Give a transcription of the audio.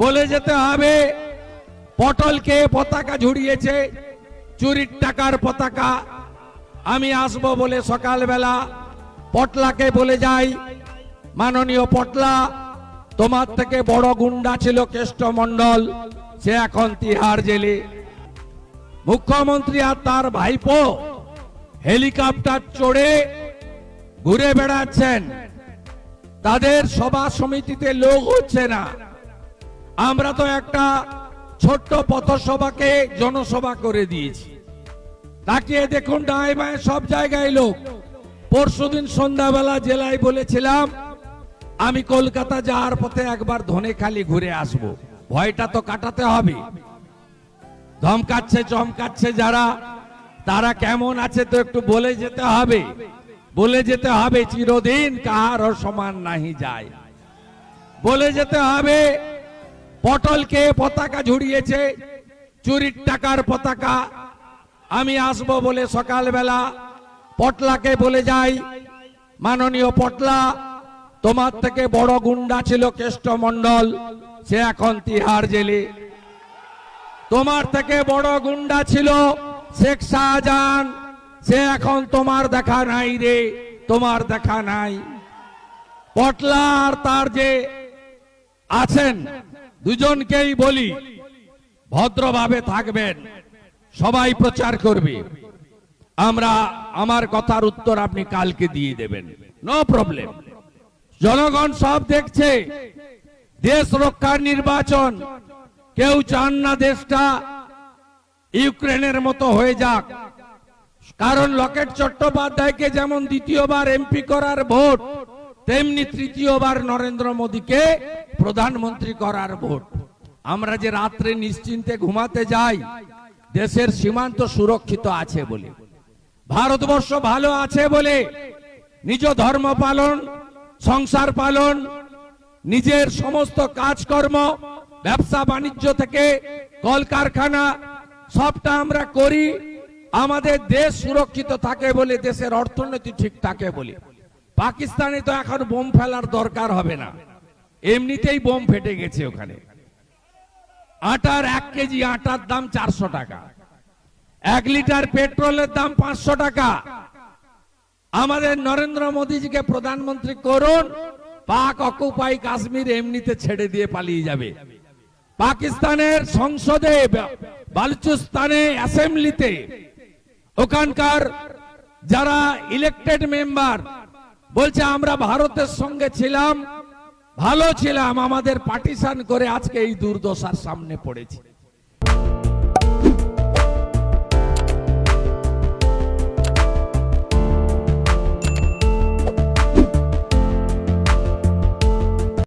বলে যেতে হবে পটলকে পতাকা ঝুড়িয়েছে, চুরির টাকার পতাকা। আমি আসবো বলে সকালবেলা পটলাকে বলে যাই, মাননীয় পটলা, তোমার থেকে বড় গুন্ডা ছিল কেষ্টমণ্ডল, সে এখন তিহার জেলে। মুখ্যমন্ত্রী আর তার ভাইপো হেলিকপ্টার চড়ে ঘুরে বেড়াচ্ছেন, তাদের সভা সমিতিতে লোক হচ্ছে না। আমরা তো একটা ছোট্ট পথসভাকে জনসভা করে দিয়েছি। তাকিয়ে দেখুন ডায় বাঁয়ে সব জায়গায় লোক। পরশুদিন সন্ধ্যাবেলা জেলায় বলেছিলাম আমি কলকাতা যাওয়ার পথে একবার ধনেখালি ঘুরে আসব, ভয়টা তো কাটাতে হবে। ধমকাচ্ছে চমকাচ্ছে যারা, তারা কেমন আছে তো একটু বলে যেতে হবে, বলে যেতে হবে চিরদিন কাহারও সমান নাহি যায়। বলে যেতে হবে পটলকে পতাকা ঝুড়িয়েছে, চুরির টাকার পতাকা। আমি আসবো বলে সকালবেলা পটলাকে বলে যাই, মাননীয় পটলা, তোমার থেকে বড় গুন্ডা ছিল কেষ্টমণ্ডল, সে এখন তিহার জেলে। তোমার থেকে বড় গুন্ডা ছিল শেখ শাহজাহান, সে এখন তোমার দেখা নাই রে, তোমার দেখা নাই। পটলা আর তার যে আছেন দুজনকেই বলি ভদ্রভাবে থাকবেন, সবাই প্রচার করবে। আমার কথার উত্তর আপনি কালকে দিয়ে দেবেন, নো প্রবলেম। জনগণ সব দেখছে, দেশ রক্ষার নির্বাচন। কেউ চান না দেশটা ইউক্রেনের মতো হয়ে যাক, কারণ লকেট চট্টোপাধ্যায়কে যেমন দ্বিতীয়বার এমপি করার ভোট, তেমনি তৃতীয়বার নরেন্দ্র মোদীকে প্রধানমন্ত্রী করার ভোট। আমরা যে রাত্রে নিশ্চিন্তে ঘুমাতে যাই, দেশের সীমান্ত সুরক্ষিত আছে বলে, ভারতবর্ষ ভালো আছে বলে, নিজ ধর্ম পালন, সংসার পালন, নিজের সমস্ত কাজকর্ম, ব্যবসা বাণিজ্য থেকে কলকারখানা সবটা আমরা করি, আমাদের দেশ সুরক্ষিত থাকে বলে, দেশের অর্থনীতি ঠিক থাকে বলে। পাকিস্তানে তো এখন বোম ফেলার দরকার হবে না, এমনিতেই বোম ফেটে গেছে ওখানে। আটার 1 কেজি আটার দাম 400 টাকা, 1 লিটার পেট্রোলের দাম 500 টাকা। আমাদের নরেন্দ্র মোদীজিকে প্রধানমন্ত্রী করুন, পাক অকুপাই কাশ্মীর এমনিতে ছেড়ে দিয়ে পালিয়ে যাবে। পাকিস্তানের সংসদে, বালুচিস্তানে অ্যাসেম্বলিতে ওখানকার যারা ইলেক্টেড মেম্বার বলছে আমরা ভারতের সঙ্গে ছিলাম, ভালো ছিলাম, আমাদের পার্টিশন করে আজকে এই দুর্দশার সামনে পড়েছি।